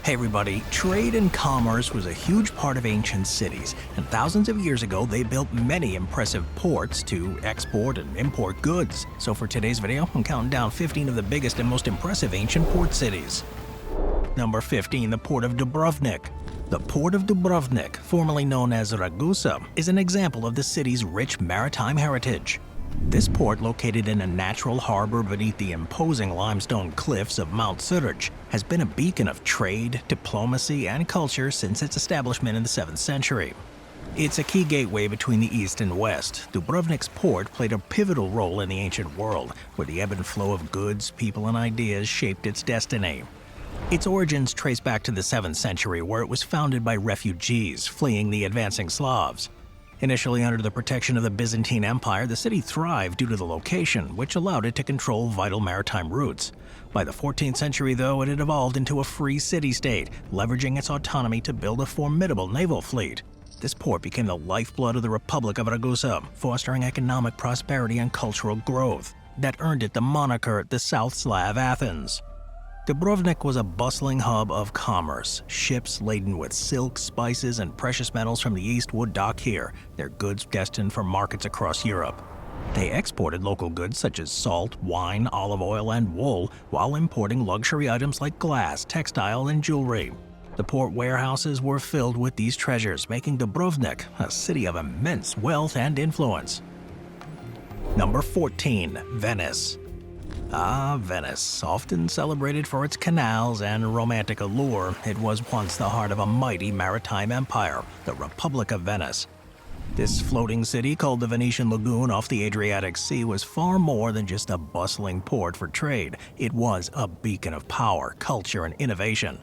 Hey everybody, trade and commerce was a huge part of ancient cities, and thousands of years ago they built many impressive ports to export and import goods. So for today's video, I'm counting down 15 of the biggest and most impressive ancient port cities. Number 15, the Port of Dubrovnik. The Port of Dubrovnik, formerly known as Ragusa, is an example of the city's rich maritime heritage. This port, located in a natural harbor beneath the imposing limestone cliffs of Mount Suruc, has been a beacon of trade, diplomacy, and culture since its establishment in the 7th century. It's a key gateway between the East and West. Dubrovnik's port played a pivotal role in the ancient world, where the ebb and flow of goods, people, and ideas shaped its destiny. Its origins trace back to the 7th century, where it was founded by refugees fleeing the advancing Slavs. Initially under the protection of the Byzantine Empire, the city thrived due to the location, which allowed it to control vital maritime routes. By the 14th century, though, it had evolved into a free city-state, leveraging its autonomy to build a formidable naval fleet. This port became the lifeblood of the Republic of Ragusa, fostering economic prosperity and cultural growth that earned it the moniker the South Slav Athens. Dubrovnik was a bustling hub of commerce. Ships laden with silk, spices, and precious metals from the east would dock here, their goods destined for markets across Europe. They exported local goods such as salt, wine, olive oil, and wool, while importing luxury items like glass, textile, and jewelry. The port warehouses were filled with these treasures, making Dubrovnik a city of immense wealth and influence. Number 14, Venice. Venice. Often celebrated for its canals and romantic allure, it was once the heart of a mighty maritime empire, the Republic of Venice. This floating city, called the Venetian Lagoon off the Adriatic Sea, was far more than just a bustling port for trade. It was a beacon of power, culture, and innovation.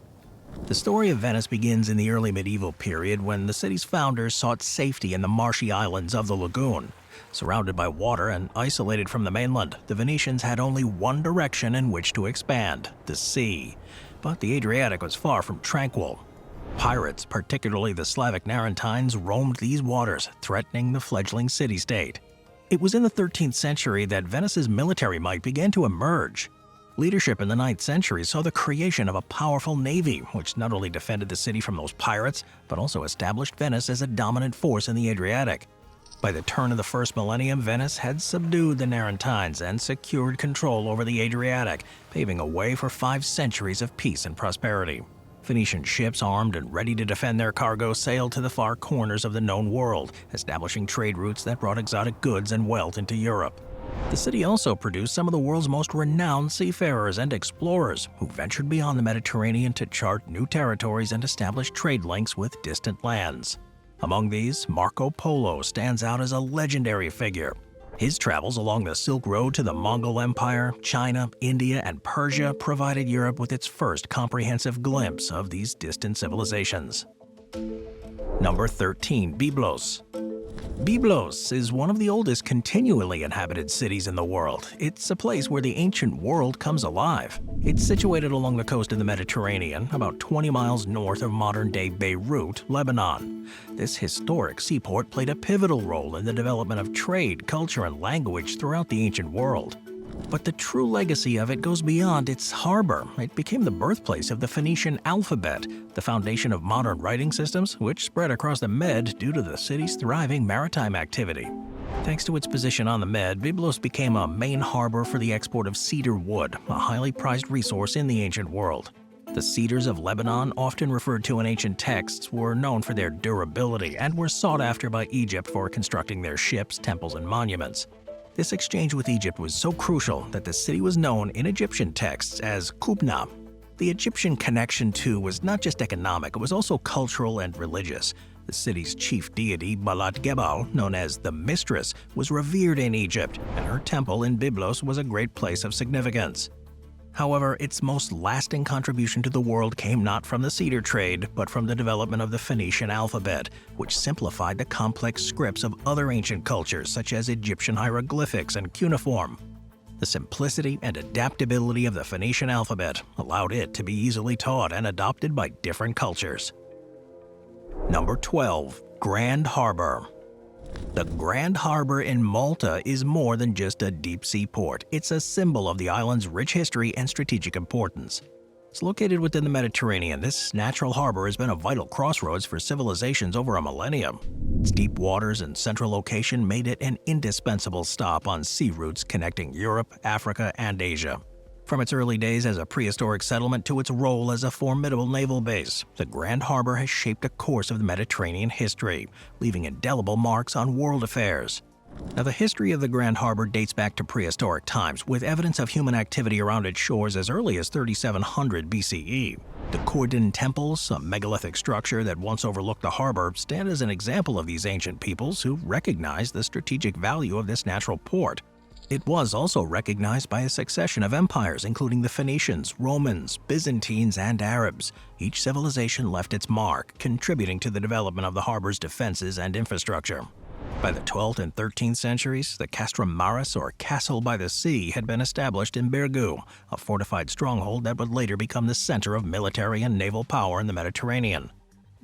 The story of Venice begins in the early medieval period when the city's founders sought safety in the marshy islands of the lagoon. Surrounded by water and isolated from the mainland, the Venetians had only one direction in which to expand: the sea. But the Adriatic was far from tranquil. Pirates, particularly the Slavic Narentines, roamed these waters, threatening the fledgling city-state. It was in the 13th century that Venice's military might began to emerge. Leadership in the 9th century saw the creation of a powerful navy, which not only defended the city from those pirates, but also established Venice as a dominant force in the Adriatic. By the turn of the first millennium, Venice had subdued the Narentines and secured control over the Adriatic, paving a way for 5 centuries of peace and prosperity. Venetian ships, armed and ready to defend their cargo, sailed to the far corners of the known world, establishing trade routes that brought exotic goods and wealth into Europe. The city also produced some of the world's most renowned seafarers and explorers, who ventured beyond the Mediterranean to chart new territories and establish trade links with distant lands. Among these, Marco Polo stands out as a legendary figure. His travels along the Silk Road to the Mongol Empire, China, India, and Persia provided Europe with its first comprehensive glimpse of these distant civilizations. Number 13, Byblos. Byblos is one of the oldest continually inhabited cities in the world. It's a place where the ancient world comes alive. It's situated along the coast of the Mediterranean, about 20 miles north of modern-day Beirut, Lebanon. This historic seaport played a pivotal role in the development of trade, culture, and language throughout the ancient world. But the true legacy of it goes beyond its harbor. It became the birthplace of the Phoenician alphabet, the foundation of modern writing systems, which spread across the Med due to the city's thriving maritime activity. Thanks to its position on the Med, Byblos became a main harbor for the export of cedar wood, a highly prized resource in the ancient world. The cedars of Lebanon, often referred to in ancient texts, were known for their durability and were sought after by Egypt for constructing their ships, temples, and monuments. This exchange with Egypt was so crucial that the city was known in Egyptian texts as Qubna. The Egyptian connection, too, was not just economic, it was also cultural and religious. The city's chief deity, Balat Gebal, known as the Mistress, was revered in Egypt, and her temple in Byblos was a great place of significance. However, its most lasting contribution to the world came not from the cedar trade, but from the development of the Phoenician alphabet, which simplified the complex scripts of other ancient cultures such as Egyptian hieroglyphics and cuneiform. The simplicity and adaptability of the Phoenician alphabet allowed it to be easily taught and adopted by different cultures. Number 12, Grand Harbor. The Grand Harbor in Malta is more than just a deep-sea port. It's a symbol of the island's rich history and strategic importance. It's located within the Mediterranean. This natural harbor has been a vital crossroads for civilizations over a millennium. Its deep waters and central location made it an indispensable stop on sea routes connecting Europe, Africa, and Asia. From its early days as a prehistoric settlement to its role as a formidable naval base, the Grand Harbor has shaped a course of Mediterranean history, leaving indelible marks on world affairs. Now, the history of the Grand Harbor dates back to prehistoric times, with evidence of human activity around its shores as early as 3700 BCE. The Khordin Temples, a megalithic structure that once overlooked the harbor, stand as an example of these ancient peoples who recognized the strategic value of this natural port. It was also recognized by a succession of empires, including the Phoenicians, Romans, Byzantines, and Arabs. Each civilization left its mark, contributing to the development of the harbor's defenses and infrastructure. By the 12th and 13th centuries, the Castrum Maris, or Castle by the Sea, had been established in Birgu, a fortified stronghold that would later become the center of military and naval power in the Mediterranean.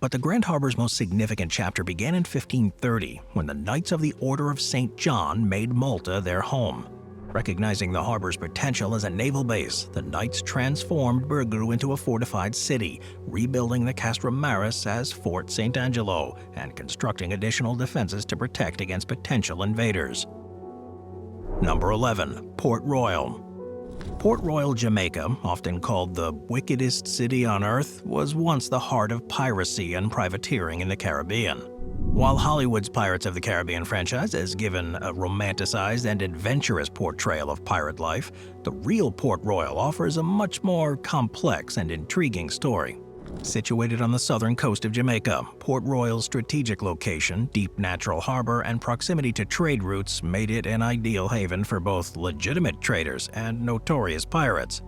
But the Grand Harbor's most significant chapter began in 1530, when the Knights of the Order of St. John made Malta their home. Recognizing the harbor's potential as a naval base, the Knights transformed Birgu into a fortified city, rebuilding the Castrum Maris as Fort St. Angelo and constructing additional defenses to protect against potential invaders. Number 11. Port Royal. Port Royal, Jamaica, often called the wickedest city on earth, was once the heart of piracy and privateering in the Caribbean. While Hollywood's Pirates of the Caribbean franchise has given a romanticized and adventurous portrayal of pirate life, the real Port Royal offers a much more complex and intriguing story. Situated on the southern coast of Jamaica, Port Royal's strategic location, deep natural harbor, and proximity to trade routes made it an ideal haven for both legitimate traders and notorious pirates.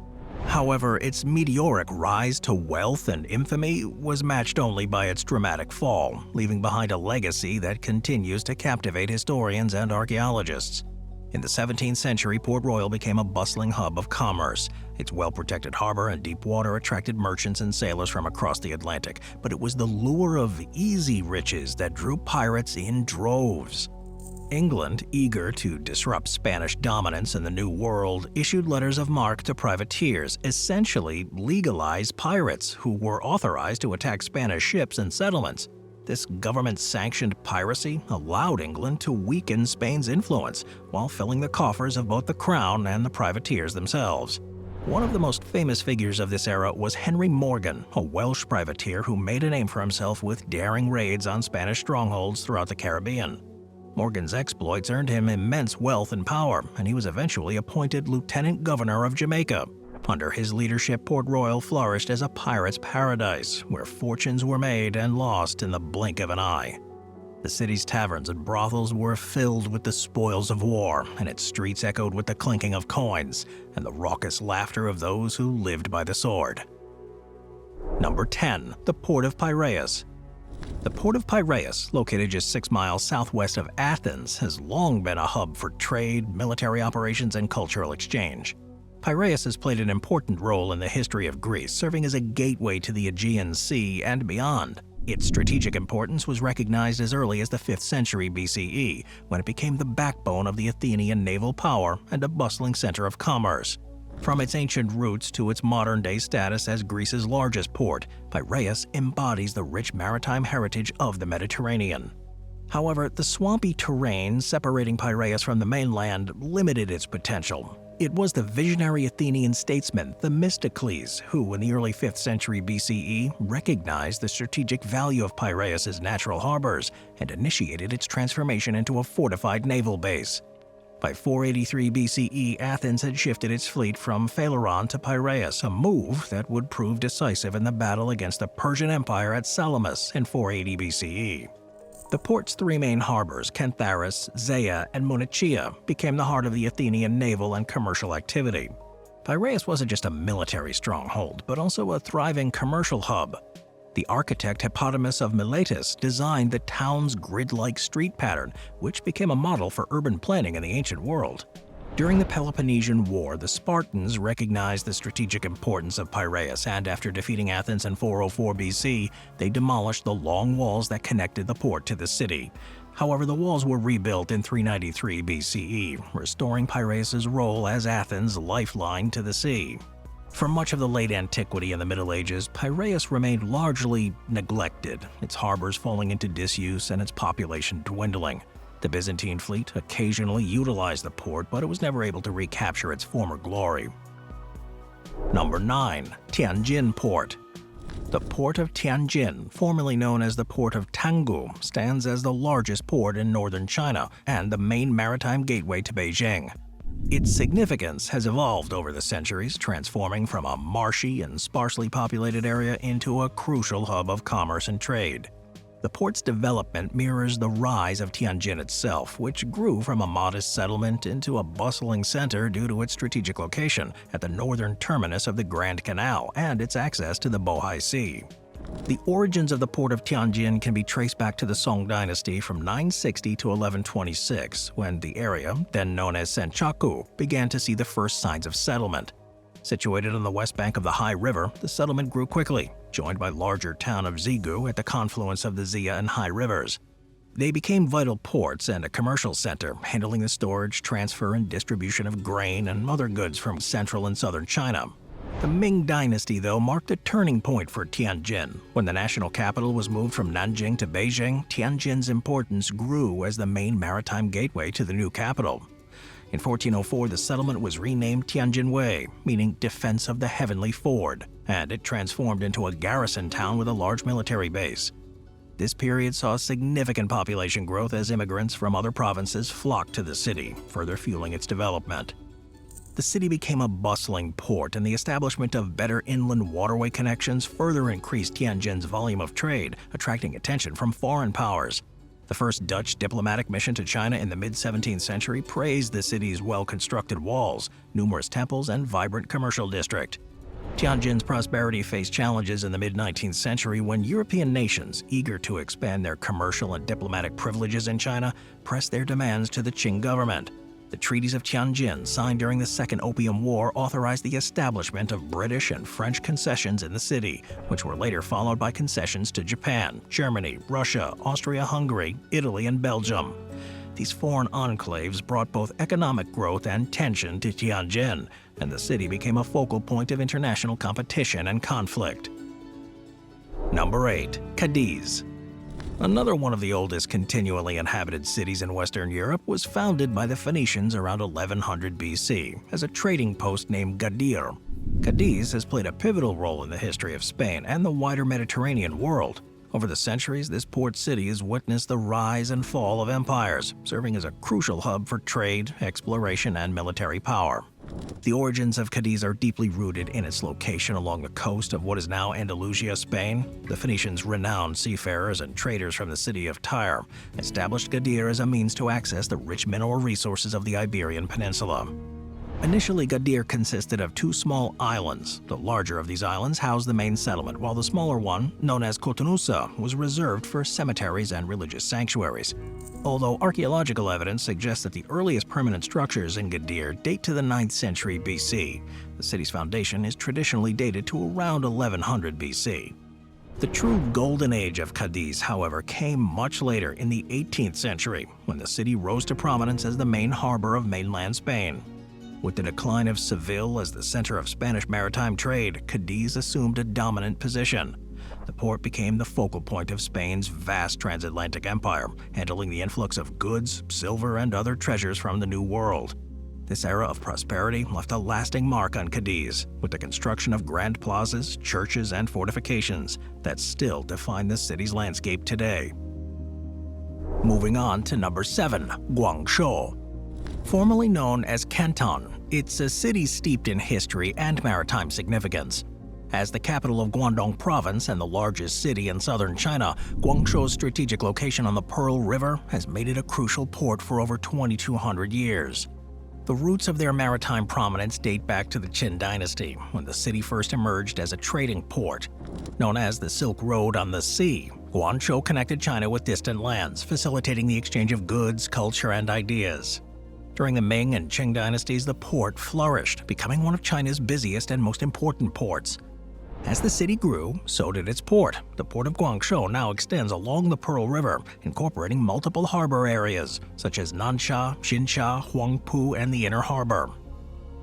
However, its meteoric rise to wealth and infamy was matched only by its dramatic fall, leaving behind a legacy that continues to captivate historians and archaeologists. In the 17th century, Port Royal became a bustling hub of commerce. Its well-protected harbor and deep water attracted merchants and sailors from across the Atlantic, but it was the lure of easy riches that drew pirates in droves. England, eager to disrupt Spanish dominance in the New World, issued letters of marque to privateers, essentially legalized pirates who were authorized to attack Spanish ships and settlements. This government-sanctioned piracy allowed England to weaken Spain's influence while filling the coffers of both the crown and the privateers themselves. One of the most famous figures of this era was Henry Morgan, a Welsh privateer who made a name for himself with daring raids on Spanish strongholds throughout the Caribbean. Morgan's exploits earned him immense wealth and power, and he was eventually appointed Lieutenant Governor of Jamaica. Under his leadership, Port Royal flourished as a pirate's paradise, where fortunes were made and lost in the blink of an eye. The city's taverns and brothels were filled with the spoils of war, and its streets echoed with the clinking of coins and the raucous laughter of those who lived by the sword. Number 10. The Port of Piraeus. The Port of Piraeus, located just 6 miles southwest of Athens, has long been a hub for trade, military operations, and cultural exchange. Piraeus has played an important role in the history of Greece, serving as a gateway to the Aegean Sea and beyond. Its strategic importance was recognized as early as the 5th century BCE, when it became the backbone of the Athenian naval power and a bustling center of commerce. From its ancient roots to its modern-day status as Greece's largest port, Piraeus embodies the rich maritime heritage of the Mediterranean. However, the swampy terrain separating Piraeus from the mainland limited its potential. It was the visionary Athenian statesman Themistocles who, in the early 5th century BCE, recognized the strategic value of Piraeus's natural harbors and initiated its transformation into a fortified naval base. By 483 BCE, Athens had shifted its fleet from Phaleron to Piraeus, a move that would prove decisive in the battle against the Persian Empire at Salamis in 480 BCE. The port's 3 main harbors, Cantharis, Zea, and Munychia, became the heart of the Athenian naval and commercial activity. Piraeus wasn't just a military stronghold, but also a thriving commercial hub. The architect Hippodamus of Miletus designed the town's grid-like street pattern, which became a model for urban planning in the ancient world. During the Peloponnesian War, the Spartans recognized the strategic importance of Piraeus, and after defeating Athens in 404 BC, they demolished the long walls that connected the port to the city. However, the walls were rebuilt in 393 BCE, restoring Piraeus's role as Athens' lifeline to the sea. For much of the late antiquity and the Middle Ages, Piraeus remained largely neglected, its harbors falling into disuse and its population dwindling. The Byzantine fleet occasionally utilized the port, but it was never able to recapture its former glory. Number 9. Tianjin Port. The port of Tianjin, formerly known as the port of Tanggu, stands as the largest port in northern China and the main maritime gateway to Beijing. Its significance has evolved over the centuries, transforming from a marshy and sparsely populated area into a crucial hub of commerce and trade. The port's development mirrors the rise of Tianjin itself, which grew from a modest settlement into a bustling center due to its strategic location at the northern terminus of the Grand Canal and its access to the Bohai Sea. The origins of the port of Tianjin can be traced back to the Song dynasty from 960 to 1126, when the area, then known as Senchaku, began to see the first signs of settlement. Situated on the west bank of the Hai River, the settlement grew quickly, joined by larger town of Xigu at the confluence of the Xia and Hai rivers. They became vital ports and a commercial center, handling the storage, transfer, and distribution of grain and other goods from central and southern China. The Ming dynasty, though, marked a turning point for Tianjin. When the national capital was moved from Nanjing to Beijing, Tianjin's importance grew as the main maritime gateway to the new capital. In 1404, the settlement was renamed Tianjin Wei, meaning Defense of the Heavenly Ford, and it transformed into a garrison town with a large military base. This period saw significant population growth as immigrants from other provinces flocked to the city, further fueling its development. The city became a bustling port, and the establishment of better inland waterway connections further increased Tianjin's volume of trade, attracting attention from foreign powers. The first Dutch diplomatic mission to China in the mid-17th century praised the city's well-constructed walls, numerous temples, and vibrant commercial district. Tianjin's prosperity faced challenges in the mid-19th century when European nations, eager to expand their commercial and diplomatic privileges in China, pressed their demands to the Qing government. The treaties of Tianjin, signed during the Second Opium War, authorized the establishment of British and French concessions in the city, which were later followed by concessions to Japan, Germany, Russia, Austria-Hungary, Italy, and Belgium. These foreign enclaves brought both economic growth and tension to Tianjin, and the city became a focal point of international competition and conflict. Number 8. Cadiz. Another one of the oldest continually inhabited cities in Western Europe was founded by the Phoenicians around 1100 BC as a trading post named Gadir. Cadiz has played a pivotal role in the history of Spain and the wider Mediterranean world. Over the centuries, this port city has witnessed the rise and fall of empires, serving as a crucial hub for trade, exploration, and military power. The origins of Cadiz are deeply rooted in its location along the coast of what is now Andalusia, Spain. The Phoenicians, renowned seafarers and traders from the city of Tyre, established Gadir as a means to access the rich mineral resources of the Iberian Peninsula. Initially, Gadir consisted of two small islands. The larger of these islands housed the main settlement, while the smaller one, known as Cotonusa, was reserved for cemeteries and religious sanctuaries. Although archaeological evidence suggests that the earliest permanent structures in Gadir date to the 9th century BC, the city's foundation is traditionally dated to around 1100 BC. The true golden age of Cadiz, however, came much later in the 18th century, when the city rose to prominence as the main harbor of mainland Spain. With the decline of Seville as the center of Spanish maritime trade, Cadiz assumed a dominant position. The port became the focal point of Spain's vast transatlantic empire, handling the influx of goods, silver, and other treasures from the New World. This era of prosperity left a lasting mark on Cadiz, with the construction of grand plazas, churches, and fortifications that still define the city's landscape today. Moving on to number 7, Guangzhou. Formerly known as Canton, it's a city steeped in history and maritime significance. As the capital of Guangdong Province and the largest city in southern China, Guangzhou's strategic location on the Pearl River has made it a crucial port for over 2,200 years. The roots of their maritime prominence date back to the Qin dynasty, when the city first emerged as a trading port. Known as the Silk Road on the Sea, Guangzhou connected China with distant lands, facilitating the exchange of goods, culture, and ideas. During the Ming and Qing dynasties, the port flourished, becoming one of China's busiest and most important ports. As the city grew, so did its port. The port of Guangzhou now extends along the Pearl River, incorporating multiple harbor areas, such as Nansha, Xinsha, Huangpu, and the Inner Harbor.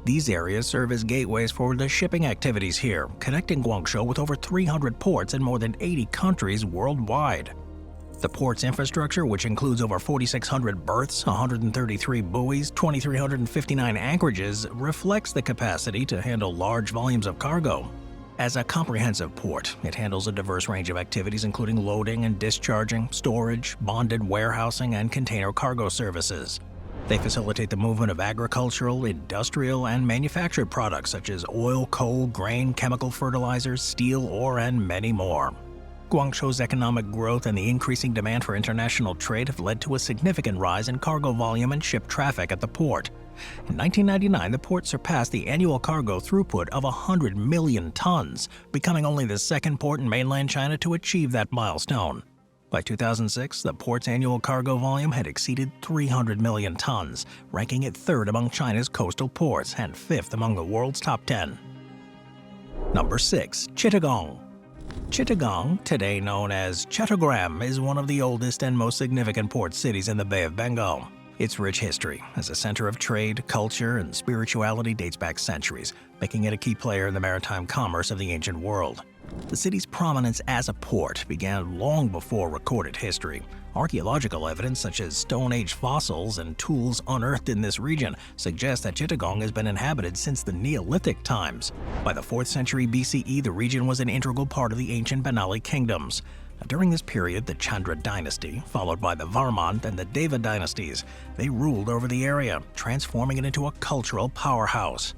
These areas serve as gateways for the shipping activities here, connecting Guangzhou with over 300 ports in more than 80 countries worldwide. The port's infrastructure, which includes over 4,600 berths, 133 buoys, 2,359 anchorages, reflects the capacity to handle large volumes of cargo. As a comprehensive port, it handles a diverse range of activities including loading and discharging, storage, bonded warehousing, and container cargo services. They facilitate the movement of agricultural, industrial, and manufactured products such as oil, coal, grain, chemical fertilizers, steel, ore, and many more. Guangzhou's economic growth and the increasing demand for international trade have led to a significant rise in cargo volume and ship traffic at the port. In 1999, the port surpassed the annual cargo throughput of 100 million tons, becoming only the second port in mainland China to achieve that milestone. By 2006, the port's annual cargo volume had exceeded 300 million tons, ranking it third among China's coastal ports and fifth among the world's top 10. Number 6. Chittagong. Chittagong, today known as Chattogram, is one of the oldest and most significant port cities in the Bay of Bengal. Its rich history as a center of trade, culture, and spirituality dates back centuries, making it a key player in the maritime commerce of the ancient world. The city's prominence as a port began long before recorded history. Archaeological evidence such as Stone Age fossils and tools unearthed in this region suggest that Chittagong has been inhabited since the Neolithic times. By the 4th century BCE, the region was an integral part of the ancient Bengali kingdoms. During this period, the Chandra dynasty, followed by the Varman and the Deva dynasties, they ruled over the area, transforming it into a cultural powerhouse.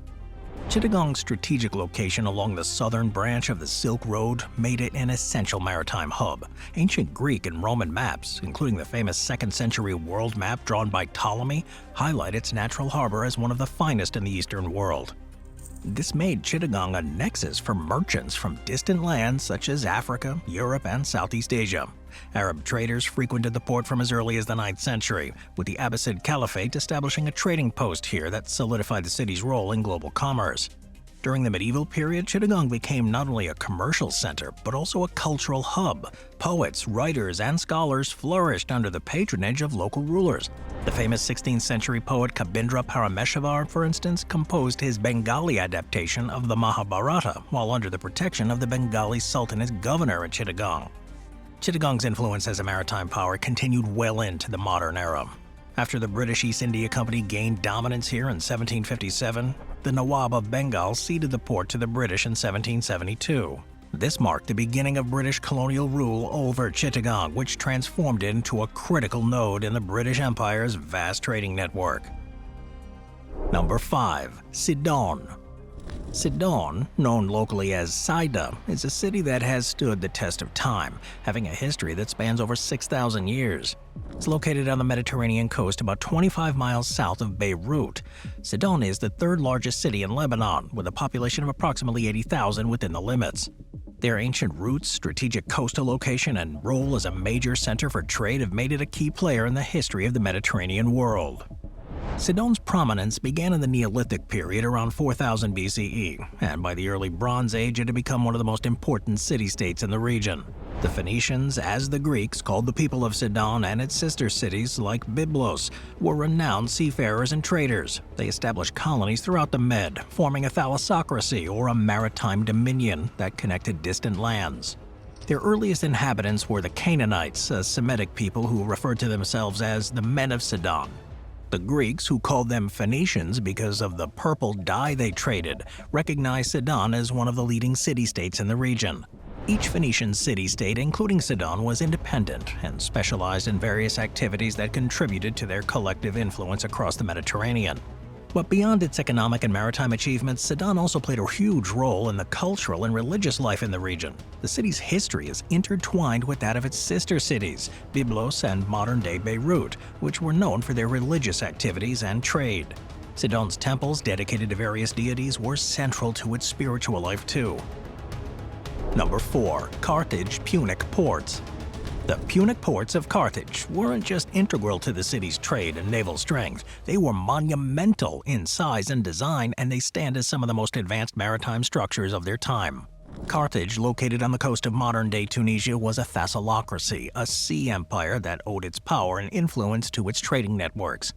Chittagong's strategic location along the southern branch of the Silk Road made it an essential maritime hub. Ancient Greek and Roman maps, including the famous 2nd century world map drawn by Ptolemy, highlight its natural harbor as one of the finest in the Eastern world. This made Chittagong a nexus for merchants from distant lands such as Africa, Europe, and Southeast Asia. Arab traders frequented the port from as early as the 9th century, with the Abbasid Caliphate establishing a trading post here that solidified the city's role in global commerce. During the medieval period, Chittagong became not only a commercial center, but also a cultural hub. Poets, writers, and scholars flourished under the patronage of local rulers. The famous 16th century poet Kabindra Parameshvar, for instance, composed his Bengali adaptation of the Mahabharata while under the protection of the Bengali Sultanate governor at Chittagong. Chittagong's influence as a maritime power continued well into the modern era. After the British East India Company gained dominance here in 1757, the Nawab of Bengal ceded the port to the British in 1772. This marked the beginning of British colonial rule over Chittagong, which transformed it into a critical node in the British Empire's vast trading network. Number 5. Sidon. Sidon, known locally as Saida, is a city that has stood the test of time, having a history that spans over 6,000 years. It's located on the Mediterranean coast about 25 miles south of Beirut. Sidon is the third largest city in Lebanon, with a population of approximately 80,000 within the limits. Their ancient roots, strategic coastal location, and role as a major center for trade have made it a key player in the history of the Mediterranean world. Sidon's prominence began in the Neolithic period around 4000 BCE, and by the early Bronze Age it had become one of the most important city-states in the region. The Phoenicians, as the Greeks, called the people of Sidon and its sister cities like Byblos, were renowned seafarers and traders. They established colonies throughout the Med, forming a thalassocracy or a maritime dominion that connected distant lands. Their earliest inhabitants were the Canaanites, a Semitic people who referred to themselves as the Men of Sidon. The Greeks, who called them Phoenicians because of the purple dye they traded, recognized Sidon as one of the leading city-states in the region. Each Phoenician city-state, including Sidon, was independent and specialized in various activities that contributed to their collective influence across the Mediterranean. But beyond its economic and maritime achievements, Sidon also played a huge role in the cultural and religious life in the region. The city's history is intertwined with that of its sister cities, Byblos and modern-day Beirut, which were known for their religious activities and trade. Sidon's temples dedicated to various deities were central to its spiritual life too. Number 4. Carthage Punic Ports. The Punic ports of Carthage weren't just integral to the city's trade and naval strength, they were monumental in size and design, and they stand as some of the most advanced maritime structures of their time. Carthage, located on the coast of modern-day Tunisia, was a thalassocracy, a sea empire that owed its power and influence to its trading networks.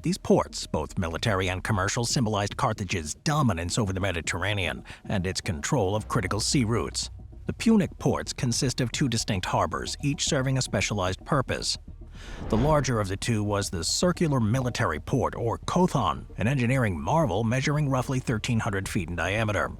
These ports, both military and commercial, symbolized Carthage's dominance over the Mediterranean and its control of critical sea routes. The Punic ports consist of two distinct harbors, each serving a specialized purpose. The larger of the two was the circular military port, or kothon, an engineering marvel measuring roughly 1,300 feet in diameter.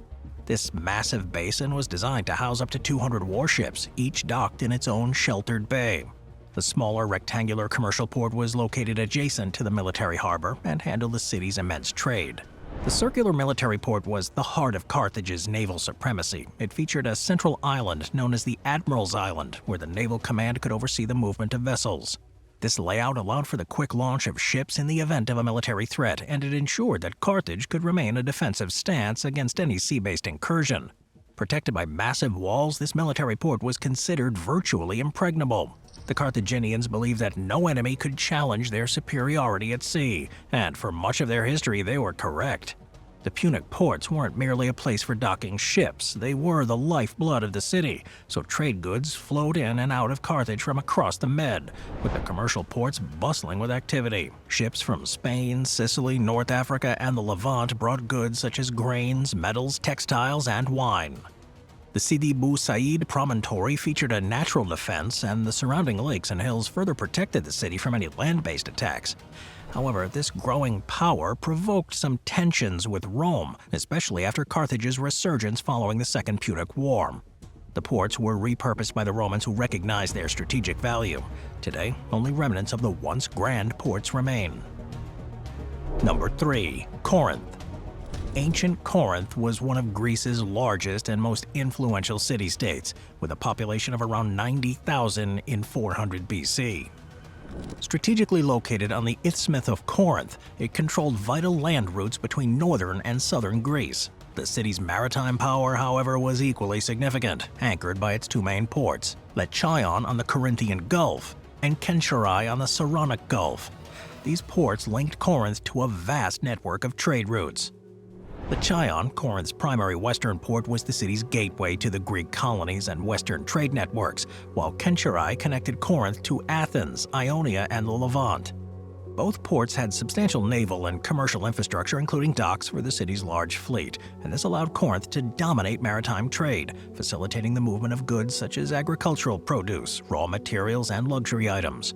This massive basin was designed to house up to 200 warships, each docked in its own sheltered bay. The smaller rectangular commercial port was located adjacent to the military harbor and handled the city's immense trade. The circular military port was the heart of Carthage's naval supremacy. It featured a central island known as the Admiral's Island, where the naval command could oversee the movement of vessels. This layout allowed for the quick launch of ships in the event of a military threat, and it ensured that Carthage could remain a defensive stance against any sea-based incursion. Protected by massive walls, this military port was considered virtually impregnable. The Carthaginians believed that no enemy could challenge their superiority at sea, and for much of their history they were correct. The Punic ports weren't merely a place for docking ships, they were the lifeblood of the city, so trade goods flowed in and out of Carthage from across the Med, with the commercial ports bustling with activity. Ships from Spain, Sicily, North Africa, and the Levant brought goods such as grains, metals, textiles, and wine. The Sidi Bou Said promontory featured a natural defense, and the surrounding lakes and hills further protected the city from any land-based attacks. However, this growing power provoked some tensions with Rome, especially after Carthage's resurgence following the Second Punic War. The ports were repurposed by the Romans, who recognized their strategic value. Today, only remnants of the once grand ports remain. Number 3. Corinth. Ancient Corinth was one of Greece's largest and most influential city-states, with a population of around 90,000 in 400 BC. Strategically located on the Isthmus of Corinth, it controlled vital land routes between northern and southern Greece. The city's maritime power, however, was equally significant, anchored by its two main ports, Lechaon on the Corinthian Gulf and Kencharai on the Saronic Gulf. These ports linked Corinth to a vast network of trade routes. Lechaon, Corinth's primary western port, was the city's gateway to the Greek colonies and western trade networks, while Kencharai connected Corinth to Athens, Ionia, and the Levant. Both ports had substantial naval and commercial infrastructure, including docks for the city's large fleet, and this allowed Corinth to dominate maritime trade, facilitating the movement of goods such as agricultural produce, raw materials, and luxury items.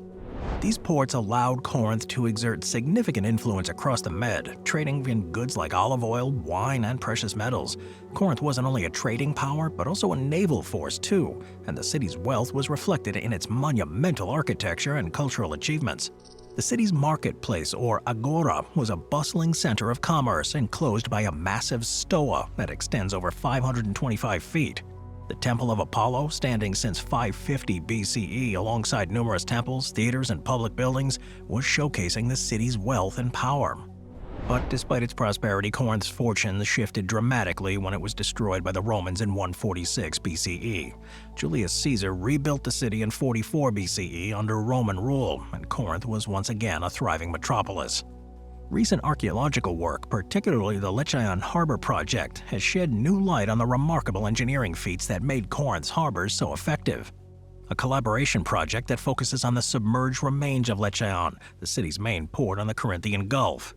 These ports allowed Corinth to exert significant influence across the Med, trading in goods like olive oil, wine, and precious metals. Corinth wasn't only a trading power, but also a naval force too, and the city's wealth was reflected in its monumental architecture and cultural achievements. The city's marketplace, or agora, was a bustling center of commerce enclosed by a massive stoa that extends over 525 feet. The Temple of Apollo, standing since 550 BCE alongside numerous temples, theaters, and public buildings, was showcasing the city's wealth and power. But despite its prosperity, Corinth's fortunes shifted dramatically when it was destroyed by the Romans in 146 BCE. Julius Caesar rebuilt the city in 44 BCE under Roman rule, and Corinth was once again a thriving metropolis. Recent archaeological work, particularly the Lechaon Harbor Project, has shed new light on the remarkable engineering feats that made Corinth's harbors so effective. A collaboration project that focuses on the submerged remains of Lechaon, the city's main port on the Corinthian Gulf.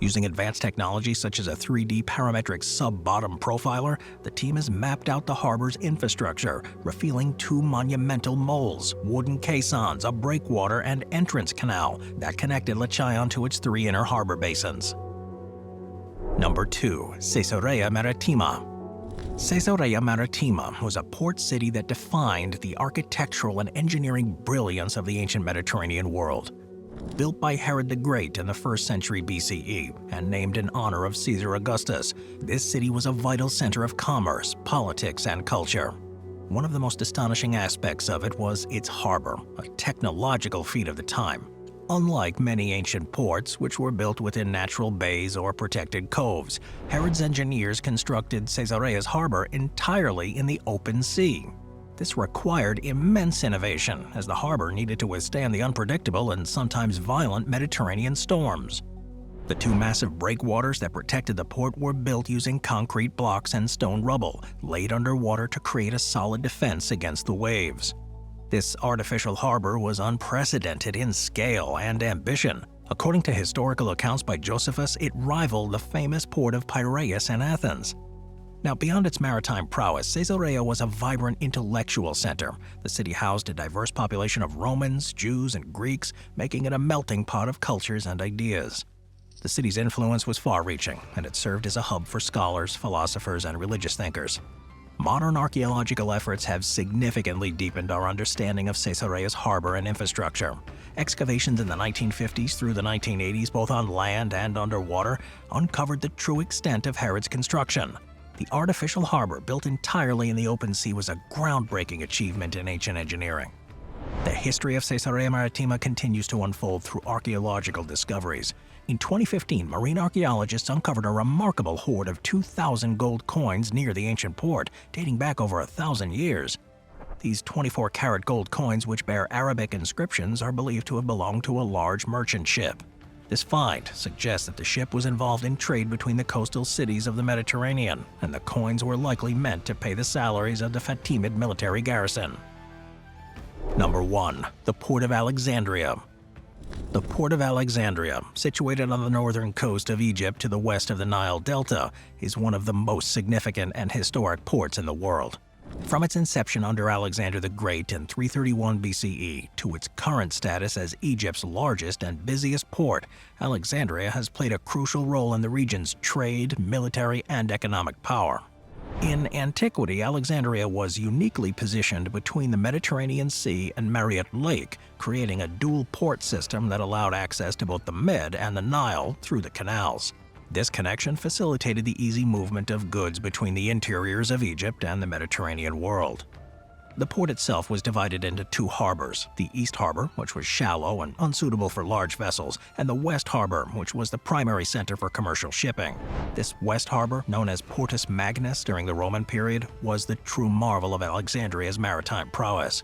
Using advanced technology such as a 3D parametric sub-bottom profiler, the team has mapped out the harbor's infrastructure, revealing two monumental moles, wooden caissons, a breakwater, and entrance canal that connected Lechaon to its three inner harbor basins. Number 2. Caesarea Maritima. Caesarea Maritima was a port city that defined the architectural and engineering brilliance of the ancient Mediterranean world. Built by Herod the Great in the 1st century BCE and named in honor of Caesar Augustus, this city was a vital center of commerce, politics, and culture. One of the most astonishing aspects of it was its harbor, a technological feat of the time. Unlike many ancient ports, which were built within natural bays or protected coves, Herod's engineers constructed Caesarea's harbor entirely in the open sea. This required immense innovation, as the harbor needed to withstand the unpredictable and sometimes violent Mediterranean storms. The two massive breakwaters that protected the port were built using concrete blocks and stone rubble, laid underwater to create a solid defense against the waves. This artificial harbor was unprecedented in scale and ambition. According to historical accounts by Josephus, it rivaled the famous port of Piraeus in Athens. Now, beyond its maritime prowess, Caesarea was a vibrant intellectual center. The city housed a diverse population of Romans, Jews, and Greeks, making it a melting pot of cultures and ideas. The city's influence was far-reaching, and it served as a hub for scholars, philosophers, and religious thinkers. Modern archaeological efforts have significantly deepened our understanding of Caesarea's harbor and infrastructure. Excavations in the 1950s through the 1980s, both on land and underwater, uncovered the true extent of Herod's construction. The artificial harbor, built entirely in the open sea, was a groundbreaking achievement in ancient engineering. The history of Caesarea Maritima continues to unfold through archaeological discoveries. In 2015, marine archaeologists uncovered a remarkable hoard of 2,000 gold coins near the ancient port, dating back over 1,000 years. These 24-karat gold coins, which bear Arabic inscriptions, are believed to have belonged to a large merchant ship. This find suggests that the ship was involved in trade between the coastal cities of the Mediterranean, and the coins were likely meant to pay the salaries of the Fatimid military garrison. Number 1. The Port of Alexandria. The Port of Alexandria, situated on the northern coast of Egypt to the west of the Nile Delta, is one of the most significant and historic ports in the world. From its inception under Alexander the Great in 331 BCE to its current status as Egypt's largest and busiest port, Alexandria has played a crucial role in the region's trade, military, and economic power. In antiquity, Alexandria was uniquely positioned between the Mediterranean Sea and Mariot Lake, creating a dual port system that allowed access to both the Med and the Nile through the canals. This connection facilitated the easy movement of goods between the interiors of Egypt and the Mediterranean world. The port itself was divided into two harbors, the East Harbor, which was shallow and unsuitable for large vessels, and the West Harbor, which was the primary center for commercial shipping. This West Harbor, known as Portus Magnus during the Roman period, was the true marvel of Alexandria's maritime prowess.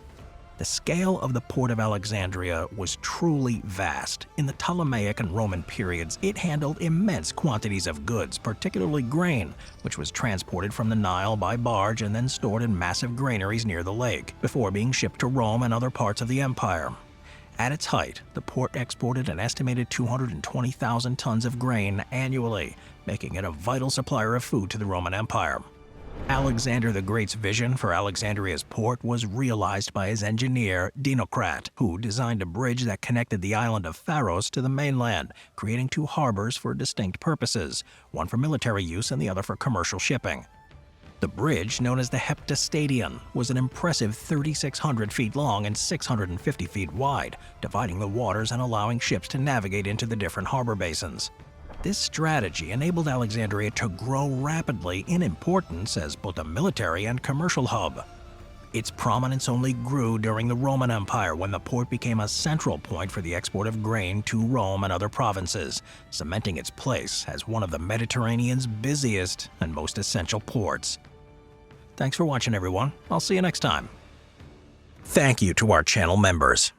The scale of the Port of Alexandria was truly vast. In the Ptolemaic and Roman periods, it handled immense quantities of goods, particularly grain, which was transported from the Nile by barge and then stored in massive granaries near the lake, before being shipped to Rome and other parts of the empire. At its height, the port exported an estimated 220,000 tons of grain annually, making it a vital supplier of food to the Roman Empire. Alexander the Great's vision for Alexandria's port was realized by his engineer, Dinocrat, who designed a bridge that connected the island of Pharos to the mainland, creating two harbors for distinct purposes, one for military use and the other for commercial shipping. The bridge, known as the Heptastadion, was an impressive 3,600 feet long and 650 feet wide, dividing the waters and allowing ships to navigate into the different harbor basins. This strategy enabled Alexandria to grow rapidly in importance as both a military and commercial hub. Its prominence only grew during the Roman Empire, when the port became a central point for the export of grain to Rome and other provinces, cementing its place as one of the Mediterranean's busiest and most essential ports. Thanks for watching, everyone. I'll see you next time. Thank you to our channel members.